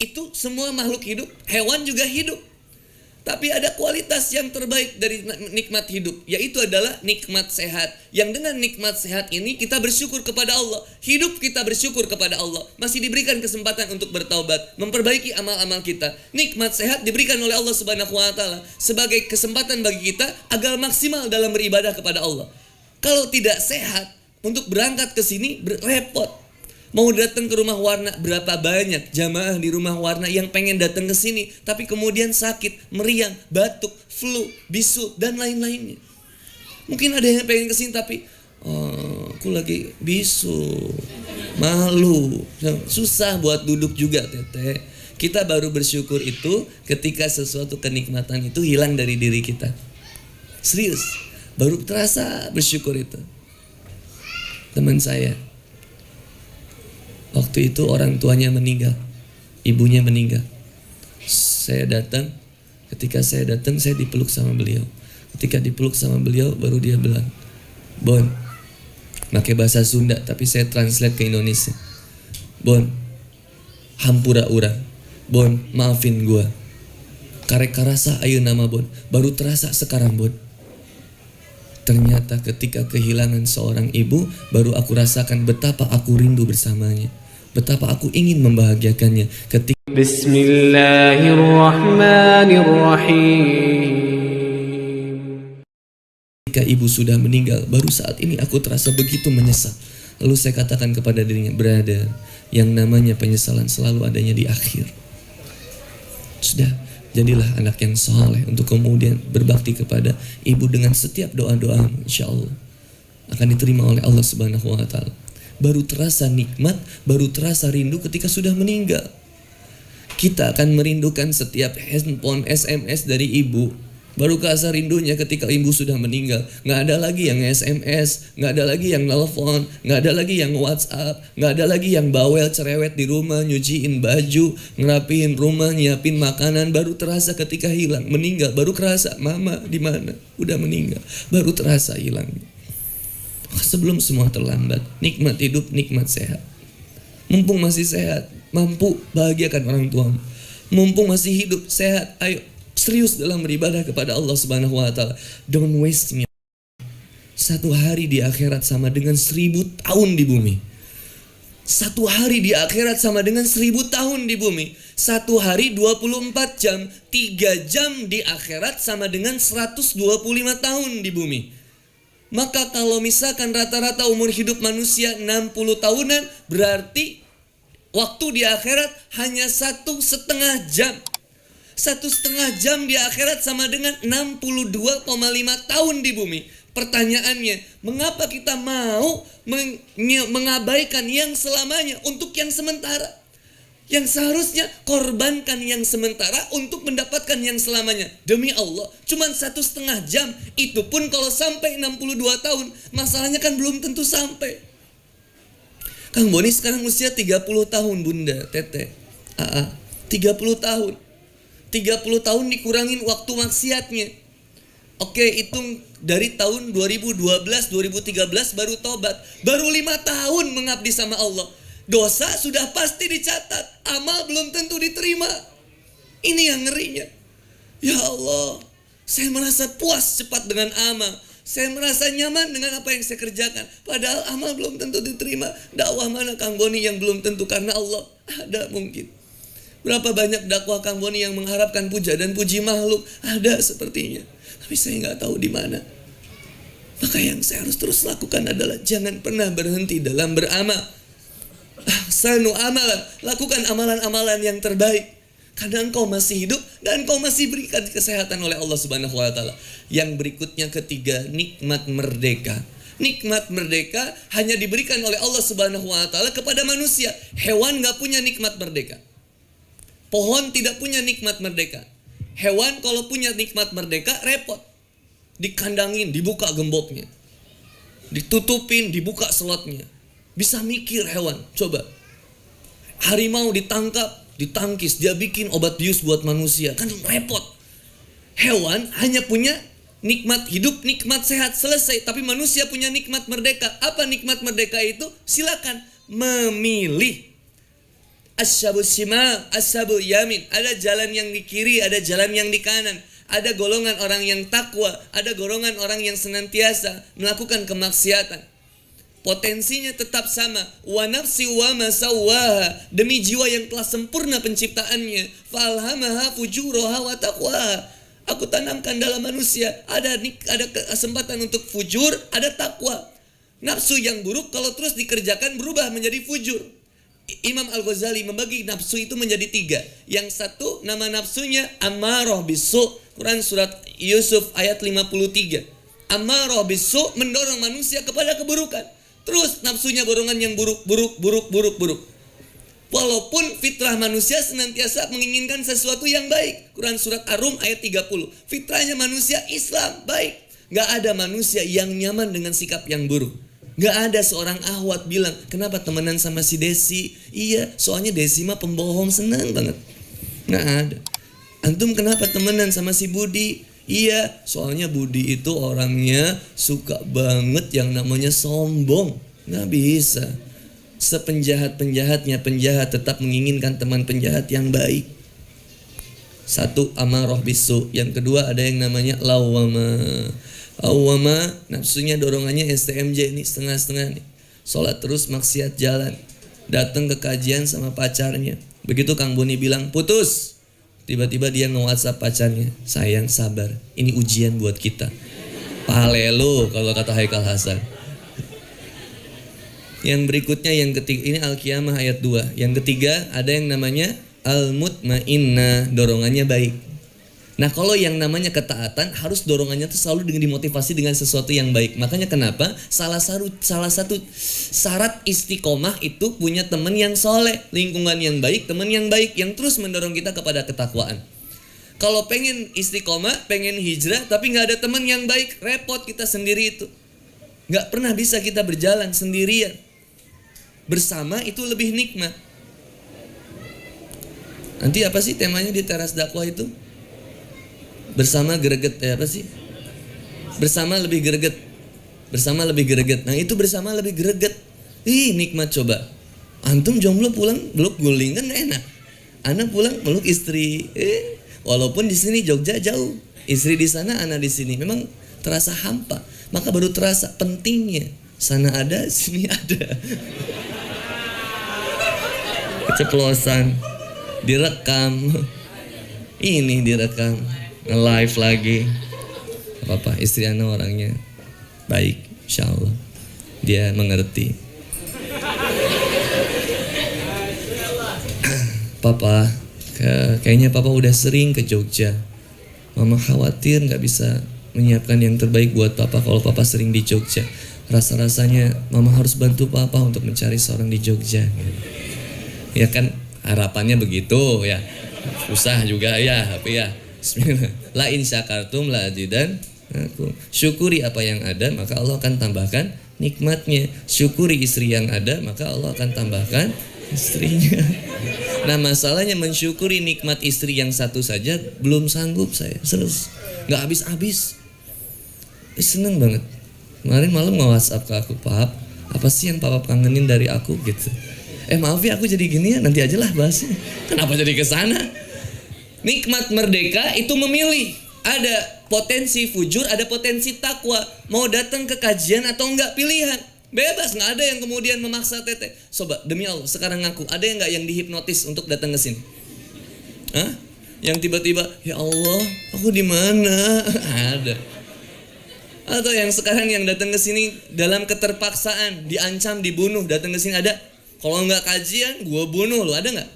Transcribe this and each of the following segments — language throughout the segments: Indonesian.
Itu semua makhluk hidup, hewan juga hidup. Tapi ada kualitas yang terbaik dari nikmat hidup, yaitu adalah nikmat sehat. Yang dengan nikmat sehat ini kita bersyukur kepada Allah. Hidup kita bersyukur kepada Allah. Masih diberikan kesempatan untuk bertaubat, memperbaiki amal-amal kita. Nikmat sehat diberikan oleh Allah Subhanahu wa taala sebagai kesempatan bagi kita agar maksimal dalam beribadah kepada Allah. Kalau tidak sehat, untuk berangkat ke sini repot. Mau datang ke rumah Warna, berapa banyak jamaah di rumah Warna yang pengen datang ke sini, tapi kemudian sakit, meriang, batuk, flu, bisu, dan lain-lainnya. Mungkin ada yang pengen ke sini tapi, aku lagi bisu, malu, susah buat duduk juga, teteh. Kita baru bersyukur itu ketika sesuatu kenikmatan itu hilang dari diri kita. Serius, baru terasa bersyukur itu. Teman saya, waktu itu orang tuanya meninggal, ibunya meninggal. Ketika saya datang saya dipeluk sama beliau. Ketika dipeluk sama beliau baru dia bilang, "Bon," pakai bahasa Sunda tapi saya translate ke Indonesia. "Bon, hampura urang. Bon, maafin gua. Karek karasa ayeuna nama Bon. Baru terasa sekarang Bon." Ternyata ketika kehilangan seorang ibu, baru aku rasakan betapa aku rindu bersamanya, betapa aku ingin membahagiakannya. Ketika ibu sudah meninggal, baru saat ini aku terasa begitu menyesal. Lalu saya katakan kepada dirinya, "Brother, yang namanya penyesalan selalu adanya di akhir. Sudah, jadilah anak yang soleh untuk kemudian berbakti kepada ibu dengan setiap doa-doa, insya Allah akan diterima oleh Allah Subhanahu wa taala." Baru terasa nikmat, baru terasa rindu ketika sudah meninggal. Kita akan merindukan setiap handphone, SMS dari ibu. Baru kerasa rindunya ketika ibu sudah meninggal. Nggak ada lagi yang SMS, nggak ada lagi yang nelfon, nggak ada lagi yang WhatsApp, nggak ada lagi yang bawel cerewet di rumah, nyuciin baju, ngerapiin rumah, nyiapin makanan. Baru terasa ketika hilang, meninggal. Baru kerasa, mama di mana? Udah meninggal. Baru terasa hilangnya. Sebelum semua terlambat, nikmat hidup, nikmat sehat. Mumpung masih sehat, mampu bahagiakan orang tuamu. Mumpung masih hidup, sehat, ayo serius dalam beribadah kepada Allah Subhanahu wa taala. Don't waste me. Satu hari di akhirat sama dengan 1000 tahun di bumi. Satu hari di akhirat sama dengan 1000 tahun di bumi. Satu hari 24 jam, 3 jam di akhirat sama dengan 125 tahun di bumi. Maka kalau misalkan rata-rata umur hidup manusia 60 tahunan, berarti waktu di akhirat hanya 1,5 jam. 1,5 jam di akhirat sama dengan 62,5 tahun di bumi. Pertanyaannya, mengapa kita mau mengabaikan yang selamanya untuk yang sementara? Yang seharusnya korbankan yang sementara untuk mendapatkan yang selamanya. Demi Allah, cuman 1,5 jam. Itu pun kalau sampai 62 tahun, masalahnya kan belum tentu sampai. Kang Boni sekarang usia 30 tahun Bunda, Teteh, AA, 30 tahun. 30 tahun dikurangin waktu maksiatnya. Oke, hitung dari tahun 2012, 2013 baru tobat. Baru 5 tahun mengabdi sama Allah. Dosa sudah pasti dicatat, amal belum tentu diterima. Ini yang ngerinya. Ya Allah, saya merasa puas cepat dengan amal. Saya merasa nyaman dengan apa yang saya kerjakan. Padahal amal belum tentu diterima. Dakwah mana Kang Boni yang belum tentu karena Allah? Ada mungkin. Berapa banyak dakwah Kang Boni yang mengharapkan puja dan puji makhluk? Ada sepertinya. Tapi saya nggak tahu di mana. Maka yang saya harus terus lakukan adalah jangan pernah berhenti dalam beramal. Ahsanu amalan, lakukan amalan-amalan yang terbaik. Karena engkau masih hidup dan engkau masih berikan kesehatan oleh Allah Subhanahu wa taala. Yang berikutnya ketiga, nikmat merdeka. Nikmat merdeka hanya diberikan oleh Allah Subhanahu wa taala kepada manusia. Hewan gak punya nikmat merdeka. Pohon tidak punya nikmat merdeka. Hewan kalau punya nikmat merdeka repot. Dikandangin, dibuka gemboknya. Ditutupin, dibuka slotnya. Bisa mikir hewan, coba. Harimau ditangkap, ditangkis, dia bikin obat bius buat manusia. Kan repot. Hewan hanya punya nikmat hidup, nikmat sehat, selesai. Tapi manusia punya nikmat merdeka. Apa nikmat merdeka itu? Silakan memilih. Ashabul shimal, ashabul yamin. Ada jalan yang di kiri, ada jalan yang di kanan. Ada golongan orang yang takwa, ada golongan orang yang senantiasa melakukan kemaksiatan. Potensinya tetap sama. Wa nafsi wa ma sawwaha, demi jiwa yang telah sempurna penciptaannya. Falhamaha fujuraha wa taqwaha. Aku tanamkan dalam manusia ada kesempatan untuk fujur, ada takwa. Nafsu yang buruk kalau terus dikerjakan berubah menjadi fujur. Imam Al-Ghazali membagi nafsu itu menjadi 3. Yang satu nama nafsunya ammarah bisu. Quran surat Yusuf ayat 53. Ammarah bisu, mendorong manusia kepada keburukan. Terus nafsunya dorongan yang buruk. Walaupun fitrah manusia senantiasa menginginkan sesuatu yang baik. Quran surat Ar-Rum ayat 30. Fitrahnya manusia Islam, baik. Gak ada manusia yang nyaman dengan sikap yang buruk. Gak ada seorang ahwat bilang, kenapa temenan sama si Desi? Iya, soalnya Desi mah pembohong, senang banget. Gak ada. Antum kenapa temenan sama si Budi? Iya, soalnya Budi itu orangnya suka banget yang namanya sombong. Gak bisa. Sepenjahat-penjahatnya penjahat tetap menginginkan teman penjahat yang baik. Satu, amarah bisu. Yang kedua ada yang namanya lawama. Awama, nafsunya dorongannya STMJ nih, setengah-setengah nih. Sholat terus, maksiat jalan. Datang ke kajian sama pacarnya. Begitu Kang Boni bilang, putus. Tiba-tiba dia nge-WhatsApp pacarnya. Sayang, sabar. Ini ujian buat kita. Palelo kalau kata Haikal Hasan. Yang berikutnya, yang ketiga, ini Al-Qiyamah ayat 2. Yang ketiga, ada yang namanya Al-Mutmainnah, dorongannya baik. Nah, kalau yang namanya ketaatan harus dorongannya tuh selalu dengan dimotivasi dengan sesuatu yang baik. Makanya kenapa salah satu syarat istiqomah itu punya teman yang soleh, lingkungan yang baik, teman yang baik yang terus mendorong kita kepada ketakwaan. Kalau pengen istiqomah, pengen hijrah, tapi nggak ada teman yang baik, repot kita sendiri itu. Nggak pernah bisa kita berjalan sendirian. Bersama itu lebih nikmat. Nanti apa sih temanya di teras dakwah itu? Bersama greget, apa sih? Bersama lebih greget. Bersama lebih greget. Nah, itu bersama lebih greget. Ih, nikmat coba. Antum jomblo pulang peluk guling kan enak. Anak pulang peluk istri. Walaupun di sini Jogja jauh. Istri di sana, anak di sini. Memang terasa hampa. Maka baru terasa pentingnya. Sana ada, sini ada. Keceplosan. Direkam. Ini direkam. Nge-live lagi. Apa-apa, istri Ana orangnya baik, insya Allah. Dia mengerti. Papa, kayaknya Papa udah sering ke Jogja. Mama khawatir gak bisa menyiapkan yang terbaik buat Papa kalau Papa sering di Jogja. Rasa-rasanya Mama harus bantu Papa untuk mencari seorang di Jogja. Ya kan, harapannya begitu ya. Susah juga ya, tapi ya bismillah. La in syakartum la azidan aku. Syukuri apa yang ada, maka Allah akan tambahkan nikmatnya. Syukuri istri yang ada, maka Allah akan tambahkan istrinya. Nah, masalahnya mensyukuri nikmat istri yang satu saja belum sanggup saya. Serius. Gak habis-habis. Seneng banget. Kemarin malam nge-WhatsApp ke aku, Pap, apa sih yang Papa kangenin dari aku gitu. Maaf ya aku jadi gini ya, nanti aja lah bahasnya. Kenapa jadi kesana? Nikmat merdeka itu memilih. Ada potensi fujur, ada potensi takwa. Mau datang ke kajian atau enggak, pilihan. Bebas, nggak ada yang kemudian memaksa Tete. Coba demi Allah, sekarang ngaku, ada yang nggak yang dihipnotis untuk datang ke sini? Hah? Yang tiba-tiba, ya Allah, aku di mana? Ada. Atau yang sekarang yang datang ke sini dalam keterpaksaan, diancam, dibunuh, datang ke sini ada? Kalau nggak kajian, gue bunuh lo, ada nggak?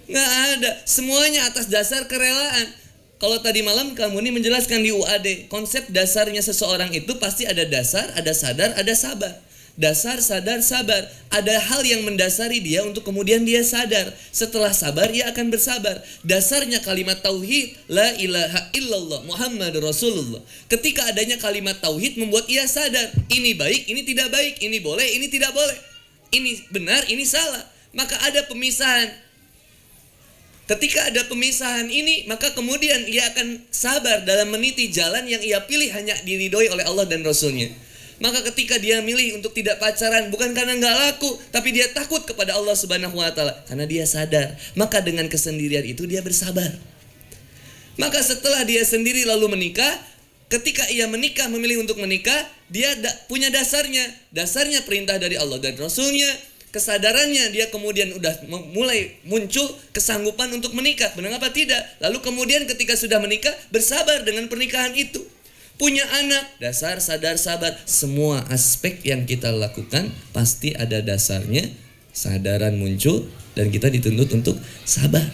Nggak ada. Semuanya atas dasar kerelaan. Kalau tadi malam kamu ini menjelaskan di UAD, konsep dasarnya seseorang itu pasti ada dasar, ada sadar, ada sabar. Dasar, sadar, sabar. Ada hal yang mendasari dia untuk kemudian dia sadar. Setelah sabar, ia akan bersabar. Dasarnya kalimat tauhid, la ilaha illallah Muhammad Rasulullah. Ketika adanya kalimat tauhid membuat ia sadar. Ini baik, ini tidak baik. Ini boleh, ini tidak boleh. Ini benar, ini salah. Maka ada pemisahan. Ketika ada pemisahan ini, maka kemudian ia akan sabar dalam meniti jalan yang ia pilih hanya diridhoi oleh Allah dan Rasulnya. Maka ketika dia milih untuk tidak pacaran, bukan karena nggak laku, tapi dia takut kepada Allah Subhanahu wa Ta'ala, karena dia sadar. Maka dengan kesendirian itu dia bersabar. Maka setelah dia sendiri lalu menikah, ketika ia menikah, memilih untuk menikah, dia punya dasarnya. Dasarnya perintah dari Allah dan Rasulnya. Kesadarannya dia kemudian udah mulai muncul kesanggupan untuk menikah. Benar apa tidak? Lalu kemudian ketika sudah menikah, bersabar dengan pernikahan itu. Punya anak, dasar, sadar, sabar. Semua aspek yang kita lakukan pasti ada dasarnya. Sadaran muncul dan kita dituntut untuk sabar.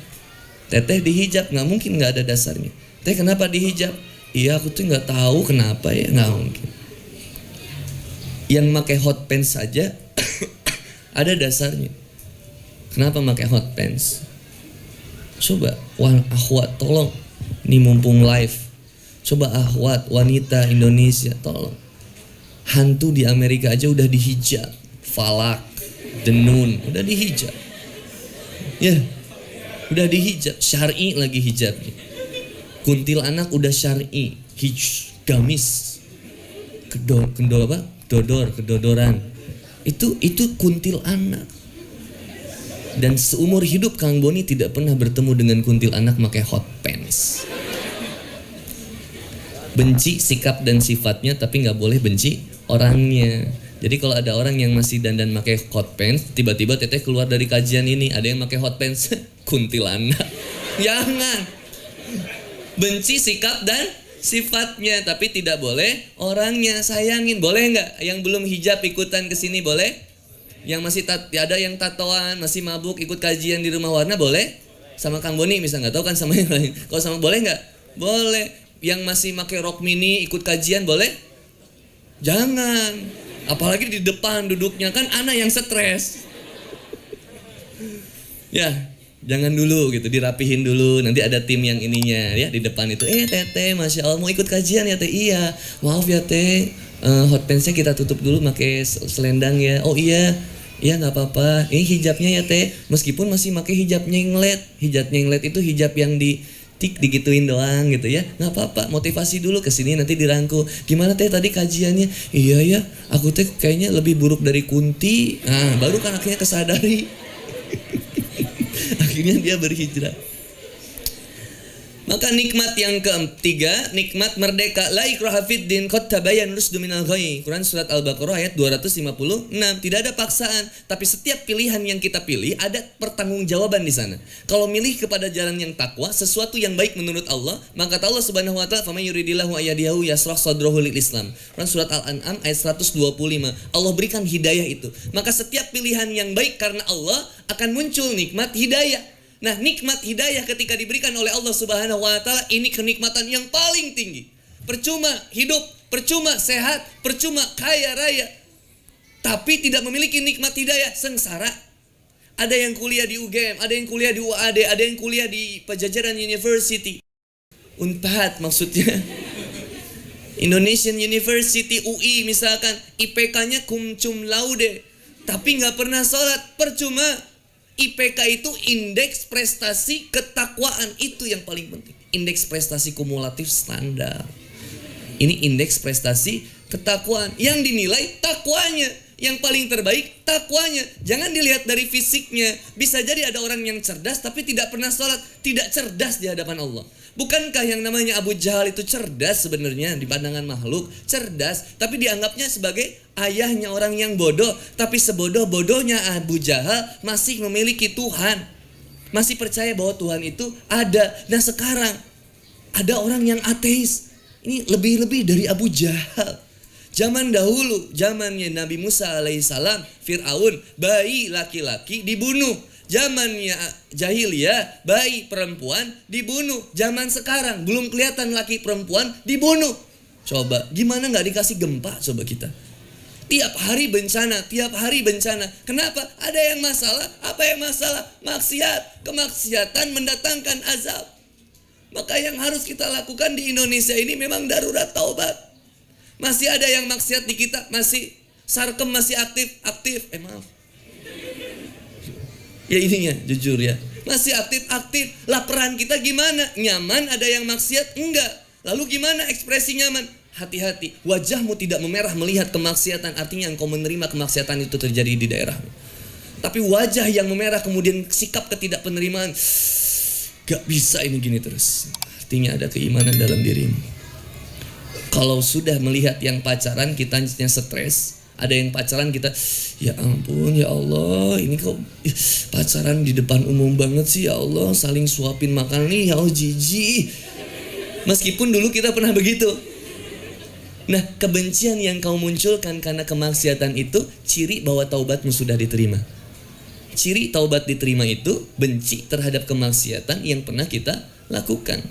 Teteh dihijab, nggak mungkin nggak ada dasarnya. Teh kenapa dihijab? Iya aku tuh nggak tahu kenapa ya, nggak mungkin. Yang pakai hot pants saja ada dasarnya. Kenapa pakai hot pants? Coba, akhwat tolong, ini mumpung live. Coba akhwat wanita Indonesia tolong. Hantu di Amerika aja udah dihijab, Falak, Denun, udah dihijab. Ya, udah dihijab, syar'i lagi hijabnya. Kuntilanak udah syar'i, gamis, kedodoran. Itu kuntilanak. Dan seumur hidup Kang Boni tidak pernah bertemu dengan kuntilanak pakai hot pants. Benci sikap dan sifatnya, tapi nggak boleh benci orangnya. Jadi kalau ada orang yang masih dandan pakai hot pants, tiba-tiba teteh keluar dari kajian ini, ada yang pakai hot pants, kuntilanak. Jangan. Benci sikap dan sifatnya, tapi tidak boleh orangnya. Sayangin, boleh nggak? Yang belum hijab ikutan kesini boleh? Yang masih ada yang tatoan, masih mabuk ikut kajian di Rumah Warna boleh? Sama Kang Boni bisa, nggak tahu kan sama yang lain. Kalau sama boleh nggak? Boleh. Yang masih pakai rok mini ikut kajian boleh? Jangan. Apalagi di depan duduknya, kan anak yang stres. Ya, jangan dulu gitu, dirapihin dulu. Nanti ada tim yang ininya ya di depan itu. Teteh, Masya Allah mau ikut kajian ya teh? Iya. Maaf ya teh, hot pantsnya kita tutup dulu pakai selendang ya. Oh iya, iya nggak apa-apa. Ini hijabnya ya teh, meskipun masih pakai hijab nyenglet. Hijab nyenglet itu hijab yang digituin doang gitu ya, nggak apa-apa, motivasi dulu kesini nanti dirangkul. Gimana teh tadi kajiannya? Iya ya, aku teh kayaknya lebih buruk dari Kunti. Nah baru kan akhirnya kesadari. Akhirnya dia berhijrah. Maka nikmat yang ketiga, nikmat merdeka. La ikraha fid din, qad tabayyana rusdu minal ghayy. Quran surat Al-Baqarah ayat 256. Tidak ada paksaan, tapi setiap pilihan yang kita pilih ada pertanggungjawaban di sana. Kalau milih kepada jalan yang takwa, sesuatu yang baik menurut Allah, maka kata Allah Subhanahu wa taala, "Faman yuridillahu ayyadiyahu yashrah sadrahu lil Islam." Quran surat Al-An'am ayat 125. Allah berikan hidayah itu. Maka setiap pilihan yang baik karena Allah akan muncul nikmat hidayah. Nah, nikmat hidayah ketika diberikan oleh Allah Subhanahu wa taala, ini kenikmatan yang paling tinggi. Percuma hidup, percuma sehat, percuma kaya raya, tapi tidak memiliki nikmat hidayah, sengsara. Ada yang kuliah di UGM, ada yang kuliah di UAD, ada yang kuliah di Pajajaran University. Unpad maksudnya. Indonesian University, UI misalkan, IPK-nya cum laude, tapi nggak pernah sholat, percuma. IPK itu indeks prestasi ketakwaan, itu yang paling penting. Indeks prestasi kumulatif standar. Ini indeks prestasi ketakwaan yang dinilai takwanya. Yang paling terbaik takwanya. Jangan dilihat dari fisiknya. Bisa jadi ada orang yang cerdas tapi tidak pernah sholat, tidak cerdas di hadapan Allah. Bukankah yang namanya Abu Jahal itu cerdas sebenarnya di pandangan makhluk? Cerdas, tapi dianggapnya sebagai ayahnya orang yang bodoh. Tapi sebodoh-bodohnya Abu Jahal masih memiliki Tuhan. Masih percaya bahwa Tuhan itu ada. Nah sekarang ada orang yang ateis. Ini lebih-lebih dari Abu Jahal. Zaman dahulu, zamannya Nabi Musa alaihissalam, Fir'aun, bayi laki-laki dibunuh. Zamannya jahiliyah, bayi perempuan dibunuh. Zaman sekarang belum kelihatan laki perempuan dibunuh. Coba gimana nggak dikasih gempa coba kita? Tiap hari bencana, tiap hari bencana. Kenapa? Ada yang masalah. Apa yang masalah? Maksiat. Kemaksiatan mendatangkan azab. Maka yang harus kita lakukan di Indonesia ini memang darurat taubat. Masih ada yang maksiat di kita, masih sarkem masih aktif. Maaf. Ya ininya jujur ya, masih aktif. Lah peran kita gimana? Nyaman ada yang maksiat? Enggak. Lalu gimana ekspresi nyaman? hati-hati. Wajahmu tidak memerah melihat kemaksiatan, artinya engkau menerima kemaksiatan itu terjadi di daerahmu. Tapi wajah yang memerah kemudian sikap ketidakpenerimaan, gak bisa ini gini terus, artinya ada keimanan dalam dirimu. Kalau sudah melihat yang pacaran kitanya stres, ada yang pacaran kita, ya ampun ya Allah, ini kok pacaran di depan umum banget sih ya Allah, saling suapin makan nih, ya Allah jijik. Meskipun dulu kita pernah begitu. Nah, kebencian yang kau munculkan karena kemaksiatan itu ciri bahwa taubatmu sudah diterima. Ciri taubat diterima itu benci terhadap kemaksiatan yang pernah kita lakukan.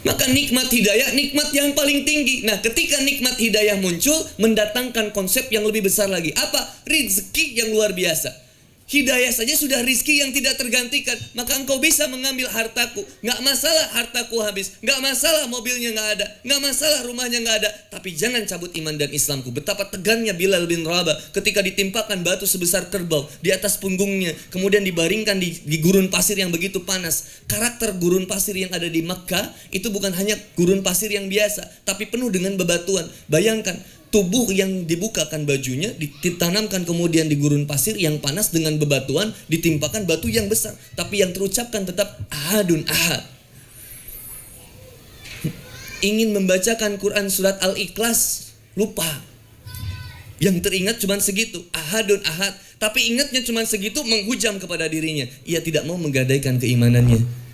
Maka nikmat hidayah, nikmat yang paling tinggi. Nah, ketika nikmat hidayah muncul, mendatangkan konsep yang lebih besar lagi. Apa? Rizki yang luar biasa. Hidayah saja sudah rizki yang tidak tergantikan. Maka engkau bisa mengambil hartaku. Gak masalah hartaku habis, gak masalah mobilnya gak ada, gak masalah rumahnya gak ada, tapi jangan cabut iman dan Islamku. Betapa tegangnya Bilal bin Rabah ketika ditimpakan batu sebesar kerbau di atas punggungnya, kemudian dibaringkan di gurun pasir yang begitu panas. Karakter gurun pasir yang ada di Makkah itu bukan hanya gurun pasir yang biasa, tapi penuh dengan bebatuan. Bayangkan, tubuh yang dibukakan bajunya, ditanamkan kemudian di gurun pasir yang panas dengan bebatuan, ditimpakan batu yang besar, tapi yang terucapkan tetap ahadun ahad. Ingin membacakan Quran surat Al-Ikhlas, lupa. Yang teringat cuma segitu, ahadun ahad. Tapi ingatnya cuma segitu, menghujam kepada dirinya. Ia tidak mau menggadaikan keimanannya.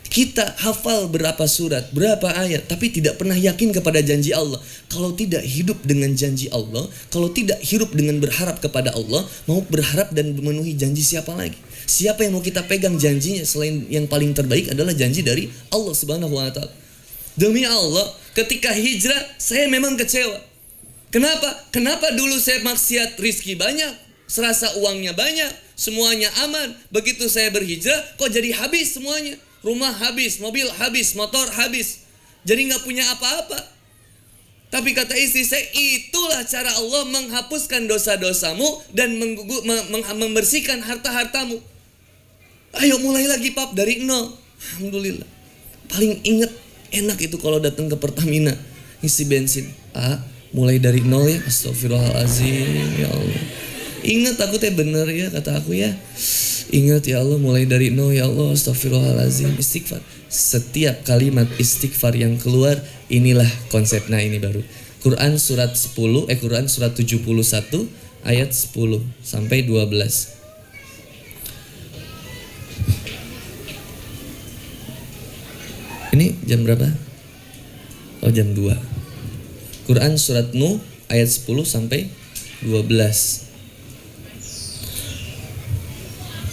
Kita hafal berapa surat, berapa ayat, tapi tidak pernah yakin kepada janji Allah. Kalau tidak hidup dengan janji Allah, kalau tidak hidup dengan berharap kepada Allah, mau berharap dan memenuhi janji siapa lagi? Siapa yang mau kita pegang janjinya selain yang paling terbaik adalah janji dari Allah Subhanahu wa Ta'ala. Demi Allah, ketika hijrah saya memang kecewa. Kenapa? Kenapa dulu saya maksiat, rizki banyak, serasa uangnya banyak, semuanya aman. Begitu saya berhijrah, kok jadi habis semuanya. Rumah habis, mobil habis, motor habis. Jadi gak punya apa-apa. Tapi kata istri saya, itulah cara Allah menghapuskan dosa-dosamu dan membersihkan harta-hartamu. Ayo mulai lagi pap, dari nol. Alhamdulillah. Paling inget, enak itu kalau datang ke Pertamina ngisi bensin. Mulai dari nol ya, astagfirullahaladzim, ya Allah. Ingat aku teh bener ya, kata aku ya. Ingat ya Allah, mulai dari nol ya Allah, astagfirullahaladzim, istighfar. Setiap kalimat istighfar yang keluar, inilah konsep. Nah ini baru Quran surat 10, Quran surat 71 ayat 10 sampai 12. Ini jam berapa? Oh jam 2. Quran surat Nuh ayat 10 sampai 12.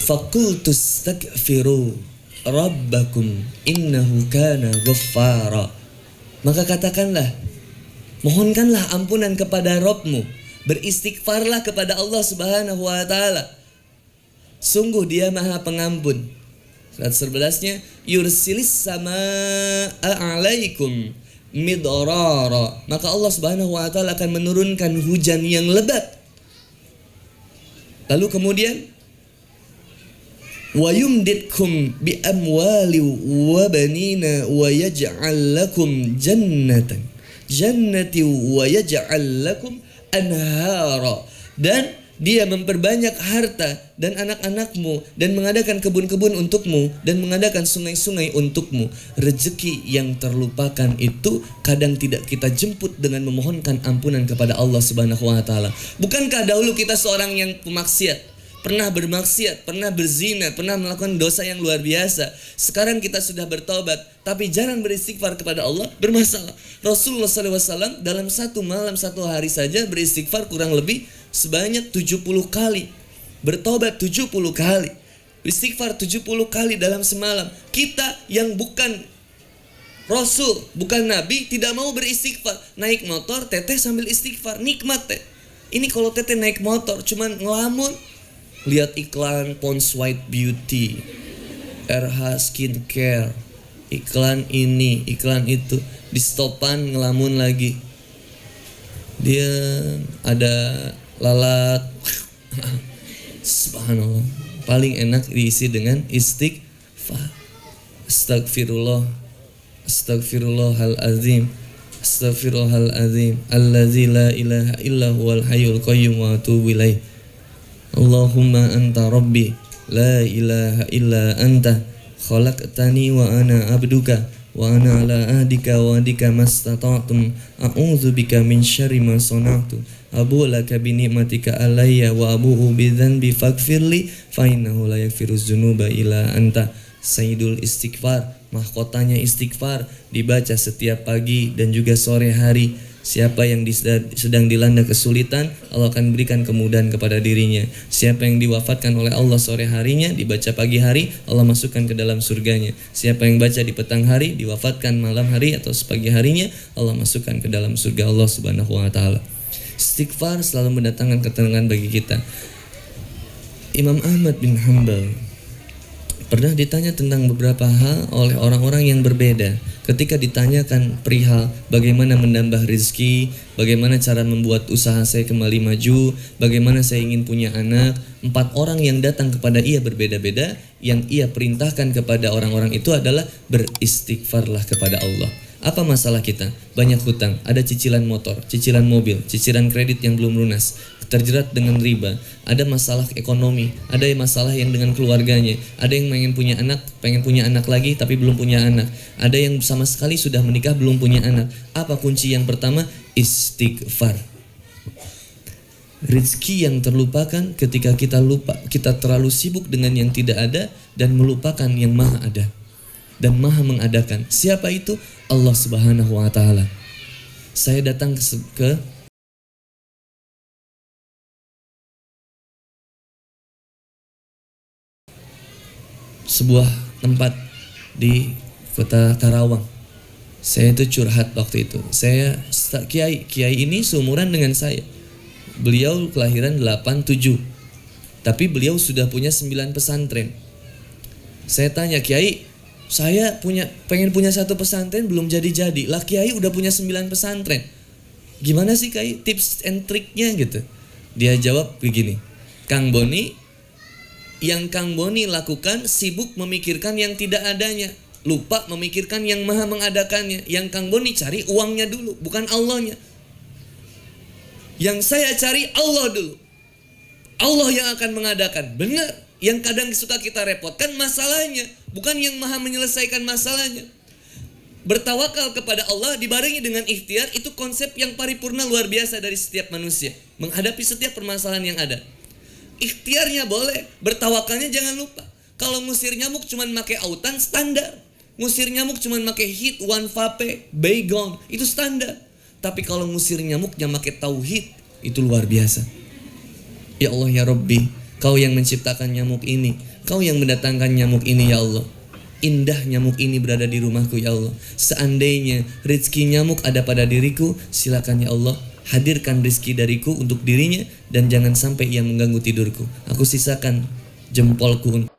Faqultu astaghfiru rabbakum innahu kana ghaffara. Maka katakanlah, mohonkanlah ampunan kepada Rabbmu, beristighfarlah kepada Allah Subhanahu wa Ta'ala, sungguh Dia Maha Pengampun. Surat 11-nya, yursilis samaa'a 'alaikum midrara. Maka Allah Subhanahu wa Ta'ala akan menurunkan hujan yang lebat. Lalu kemudian wa yumditkum bi amwali wa banina wa yaj'al lakum jannati wa yaj'al lakum anhara. Dan Dia memperbanyak harta dan anak-anakmu dan mengadakan kebun-kebun untukmu dan mengadakan sungai-sungai untukmu. Rezeki yang terlupakan itu kadang tidak kita jemput dengan memohonkan ampunan kepada Allah Subhanahu wa Ta'ala. Bukankah dahulu kita seorang yang pemaksiat, pernah bermaksiat, pernah berzina, pernah melakukan dosa yang luar biasa. Sekarang kita sudah bertobat, tapi jarang beristighfar kepada Allah, bermasalah. Rasulullah SAW dalam satu malam satu hari saja beristighfar kurang lebih sebanyak 70 kali. Bertobat 70 kali. Beristighfar 70 kali dalam semalam. Kita yang bukan Rasul, bukan Nabi, tidak mau beristighfar. Naik motor, teteh sambil istighfar, nikmat teh. Ini kalau teteh naik motor cuman ngelamun, lihat iklan Pond's White Beauty, RH Skincare, iklan ini, iklan itu, di stopan ngelamun lagi. Dia ada lalat, subhanallah. Paling enak diisi dengan istighfar. Astagfirullah, astagfirullahalazim, Astaghfirullahaladzim allazi la ilaha illa huwal hayyul qayyum wa atubu ilaih. Allahumma anta rabbi la ilaha illa anta khalaqtani wa ana abduka wa ana ala ahdika wa ahdika mastata'tum a'udzu bika min syarri ma sana'tu abu laka bi ni'matika alayya wa abu'u bi dzanbi faghfirli fa innahu la yaghfiruz dzunuba illa anta. Sayyidul istighfar, mahkotanya istighfar, dibaca setiap pagi dan juga sore hari. Siapa yang sedang dilanda kesulitan, Allah akan berikan kemudahan kepada dirinya. Siapa yang diwafatkan oleh Allah sore harinya, dibaca pagi hari, Allah masukkan ke dalam surganya. Siapa yang baca di petang hari, diwafatkan malam hari atau sepagi harinya, Allah masukkan ke dalam surga Allah Subhanahu wa taala. Istighfar selalu mendatangkan ketenangan bagi kita. Imam Ahmad bin Hanbal pernah ditanya tentang beberapa hal oleh orang-orang yang berbeda. Ketika ditanyakan perihal bagaimana menambah rezeki, bagaimana cara membuat usaha saya kembali maju, bagaimana saya ingin punya anak, 4 orang yang datang kepada ia berbeda-beda. Yang ia perintahkan kepada orang-orang itu adalah beristighfarlah kepada Allah. Apa masalah kita? Banyak hutang, ada cicilan motor, cicilan mobil, cicilan kredit yang belum lunas, terjerat dengan riba, ada masalah ekonomi, ada masalah yang dengan keluarganya, ada yang pengen punya anak lagi tapi belum punya anak, ada yang sama sekali sudah menikah belum punya anak. Apa kunci yang pertama? Istighfar. Rezeki yang terlupakan ketika kita terlalu sibuk dengan yang tidak ada dan melupakan yang maha ada dan maha mengadakan. Siapa itu? Allah Subhanahu wa taala. Saya datang ke sebuah tempat di kota Karawang. Saya itu curhat waktu itu. Kiai ini seumuran dengan saya. Beliau kelahiran 87. Tapi beliau sudah punya 9 pesantren. Saya tanya, Kiai, saya pengen punya 1 pesantren belum jadi-jadi. Lah Kiai udah punya 9 pesantren. Gimana sih Kiai tips and triknya gitu? Dia jawab begini, Kang Boni, yang Kang Boni lakukan sibuk memikirkan yang tidak adanya, lupa memikirkan yang maha mengadakannya. Yang Kang Boni cari uangnya dulu, bukan Allahnya. Yang saya cari Allah dulu. Allah yang akan mengadakan. Benar. Yang kadang suka kita repotkan masalahnya, bukan yang maha menyelesaikan masalahnya. Bertawakal kepada Allah dibarengi dengan ikhtiar, itu konsep yang paripurna luar biasa dari setiap manusia menghadapi setiap permasalahan yang ada. Ikhtiarnya boleh, bertawakalnya jangan lupa. Kalau ngusir nyamuk cuman pakai autan, standar. Ngusir nyamuk cuman pakai hit, one vape, baygon, itu standar. Tapi kalau ngusir nyamuknya pakai tauhid, itu luar biasa. Ya Allah ya Rabbi, Kau yang menciptakan nyamuk ini, Kau yang mendatangkan nyamuk ini ya Allah. Indah nyamuk ini berada di rumahku ya Allah. Seandainya rezeki nyamuk ada pada diriku, silakan ya Allah, hadirkan rezeki dariku untuk dirinya dan jangan sampai ia mengganggu tidurku. Aku sisakan jempolku